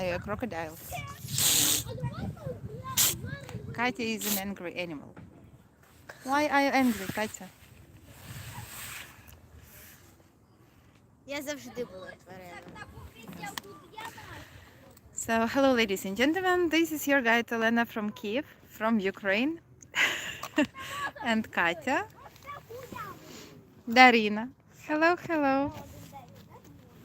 my crocodile. Katya is an angry animal. Why are you angry, Katya? Я завжди була твариною. So, hello, ladies and gentlemen. This is your guide Elena from Kiev, from Ukraine, and Katya, Darina. Hello, hello.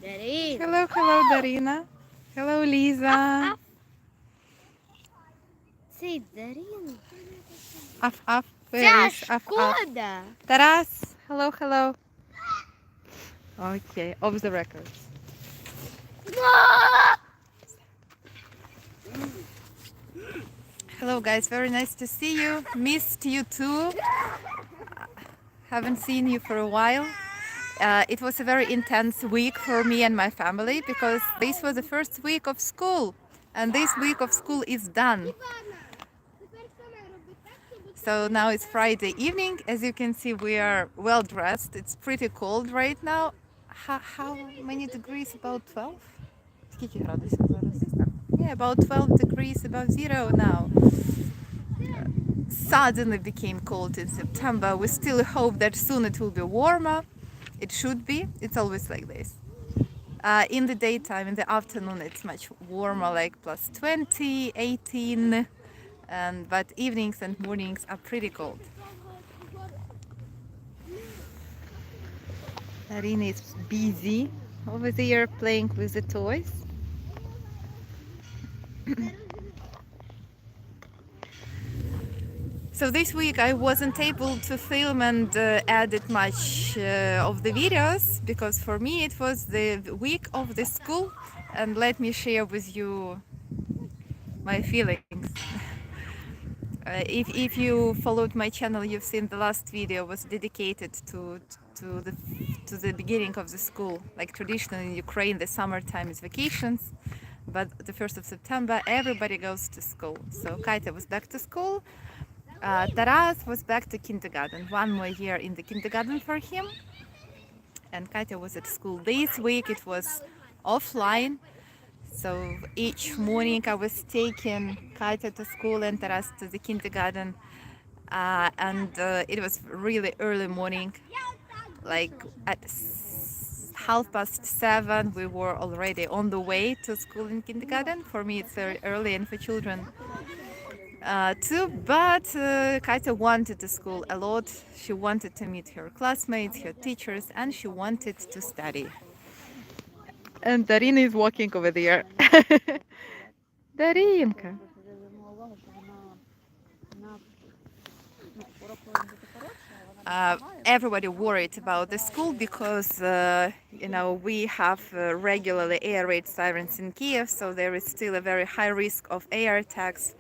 Дарина. Hello, hello, Darina. Hello, Lisa. Цей Дарина. Af. Where Ця is Af? шкода. Taras. Hello, hello. Okay, off the records. Hello, guys. Very nice to see you. Missed you too. Haven't seen you for a while. It was a very intense week for me and my family because this was the first week of school, and this week of school is done. So now it's Friday evening. As you can see, we are well dressed. It's pretty cold right now. How many degrees? About 12? Скільки градусів зараз? Yeah, about 12 degrees above zero now. Suddenly became cold in September. We still hope that soon it will be warmer. It should be. It's always like this. In the daytime, in the afternoon, it's much warmer, like plus 20, 18. But evenings and mornings are pretty cold. Arina is busy over there playing with the toys. So this week I wasn't able to film and edit much of the videos because for me it was the week of the school, and let me share with you my feelings. If you followed my channel, you've seen the last video was dedicated to the beginning of the school. Like traditionally in Ukraine, the summertime is vacations, but the 1st of September everybody goes to school. So Katya was back to school. Taras was back to kindergarten. One more year in the kindergarten for him. And Katya was at school. This week it was offline. So each morning I was taking Katya to school and Taras to the kindergarten. It was really early morning. Like at 7:30 we were already on the way to school and kindergarten. For me it's very early and for children too, but Katya wanted to school a lot. She wanted to meet her classmates, her teachers, and she wanted to study. And Darina is walking over there. Даринка. Everybody worried about the school because we have regularly air raid sirens in Kiev, so there is still a very high risk of air attacks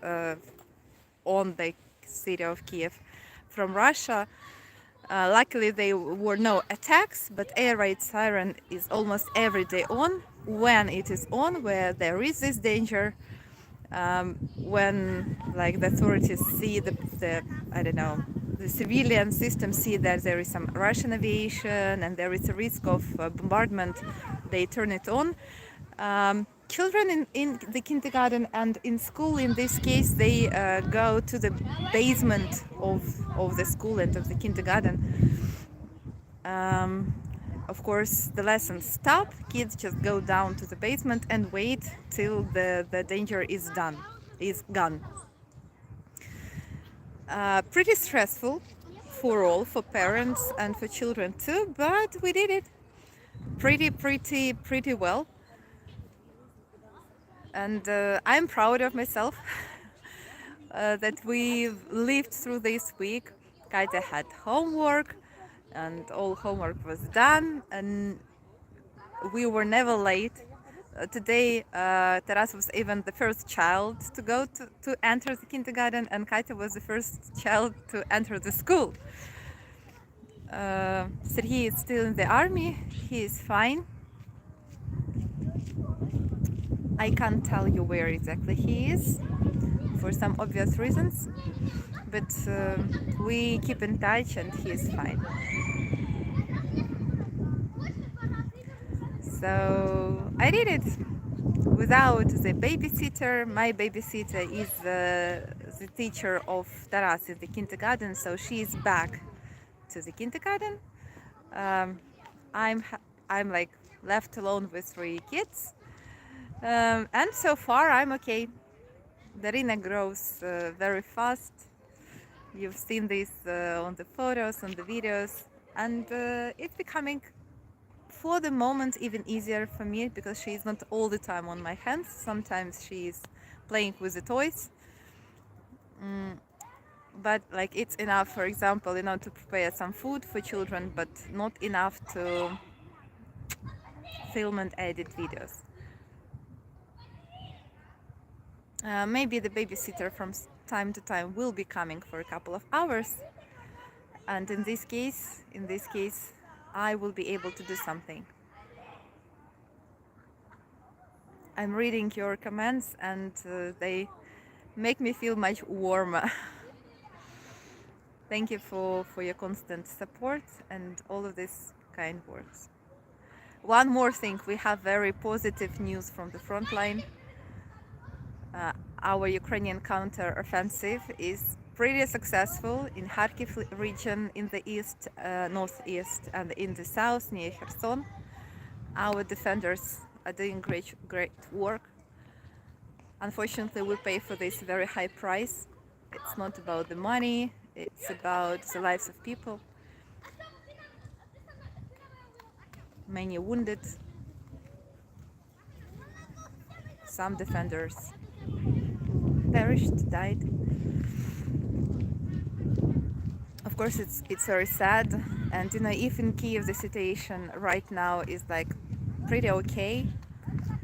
on the city of Kiev from Russia. Luckily there were no attacks, but air raid siren is almost every day on. When it is on, where there is this danger, when like the authorities see the civilian system see that there is some Russian aviation and there is a risk of bombardment, they turn it on. Children in the kindergarten and in school, in this case, they go to the basement of the school and of the kindergarten. Of course, the lessons stop. Kids just go down to the basement and wait till the danger is gone. Pretty stressful for all, for parents and for children too, but we did it pretty well. And I'm proud of myself that we lived through this week. Katya had homework and all homework was done and we were never late. Today Taras was even the first child to go to enter the kindergarten, and Katya was the first child to enter the school. Sergei is still in the army. He is fine. I can't tell you where exactly he is for some obvious reasons, but we keep in touch and he is fine. So I did it. without the babysitter. My babysitter is the teacher of Taras in the kindergarten, so she is back to the kindergarten. Um, I'm like left alone with 3 kids, and so far I'm okay. Darina grows very fast. You've seen this on the photos, on the videos, and it's becoming, for the moment, even easier for me because she is not all the time on my hands. Sometimes she is playing with the toys, but like it's enough, for example, to prepare some food for children, but not enough to film and edit videos. Maybe the babysitter from time to time will be coming for a couple of hours, and in this case, I will be able to do something. I'm reading your comments, and they make me feel much warmer. Thank you for your constant support and all of these kind words. One more thing, we have very positive news from the front line. Our Ukrainian counter-offensive is pretty successful in Kharkiv region, in the east, northeast, and in the south near Kherson. Our defenders are doing great work. Unfortunately, we pay for this very high price. It's not about the money, it's about the lives of people. Many wounded, some defenders perished, died. Of course, it's very sad, and if in Kiev the situation right now is like pretty okay,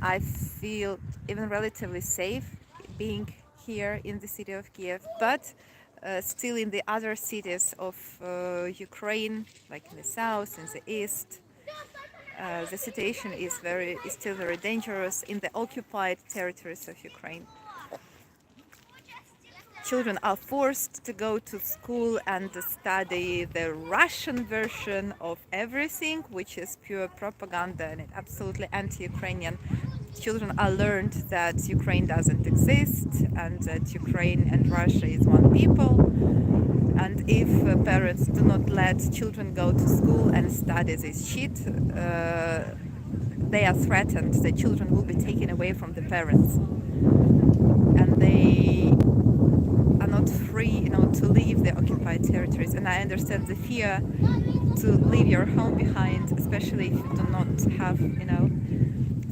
I feel even relatively safe being here in the city of Kiev, but still in the other cities of Ukraine, like in the south, in the east, the situation is still very dangerous in the occupied territories of Ukraine. Children are forced to go to school and study the Russian version of everything, which is pure propaganda and it's absolutely anti-Ukrainian. Children are learned that Ukraine doesn't exist and that Ukraine and Russia is one people. And if parents do not let children go to school and study this shit, they are threatened that children will be taken away from the parents. And they are not free, to leave the occupied territories. And I understand the fear to leave your home behind, especially if you do not have,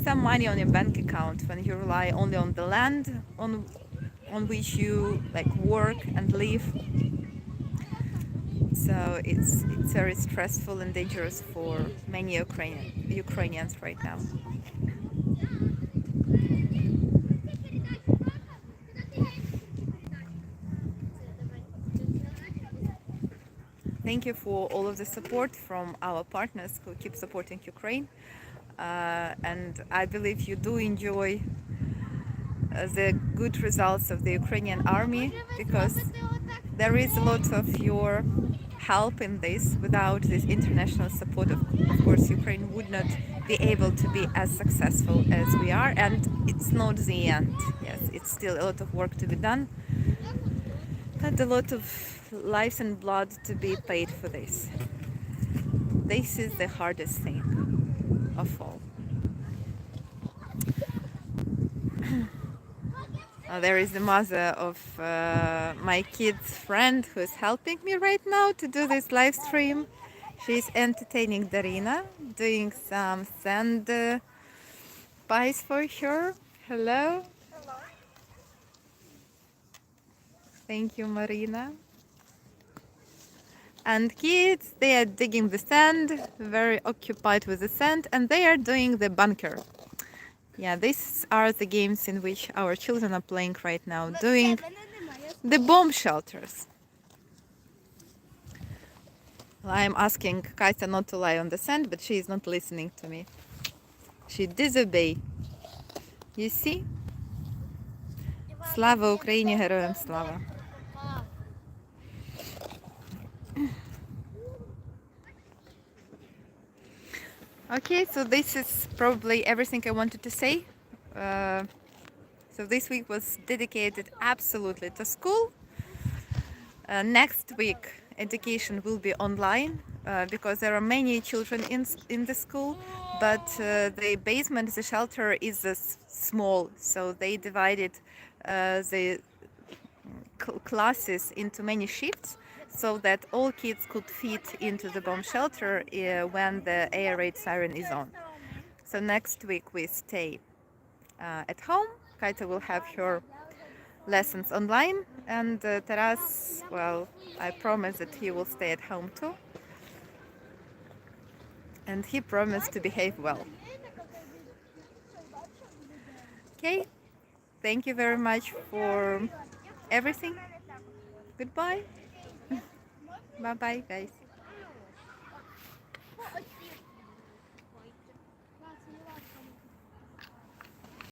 some money on your bank account, when you rely only on the land on which you work and live. So it's very stressful and dangerous for many Ukrainians right now. Thank you for all of the support from our partners who keep supporting Ukraine. And I believe you do enjoy the good results of the Ukrainian army, because there is a lot of your help in this. Without this international support, of course, Ukraine would not be able to be as successful as we are. And it's not the end. Yes, it's still a lot of work to be done, and a lot of lives and blood to be paid for this. This is the hardest thing of all. There is the mother of my kid's friend who is helping me right now to do this live stream. She's entertaining Darina, doing some sand pies for her. Hello. Hello. Thank you, Marina. And kids, they are digging the sand, very occupied with the sand, and they are doing the bunker. Yeah, these are the games in which our children are playing right now, doing the bomb shelters. I'm asking Katya not to lie on the sand, but she is not listening to me. She disobey. You see? Слава Україні, героям слава. Okay, so this is probably everything I wanted to say So this week was dedicated absolutely to school. Next week, education will be online because there are many children in the school, but the basement, the shelter is small, so they divided the classes into many shifts so that all kids could fit into the bomb shelter when the air raid siren is on. So next week we stay at home. Kaita will have her lessons online, and Taras, well, I promise that he will stay at home too, and he promised to behave well. Okay, thank you very much for everything. Goodbye. Bye bye, guys.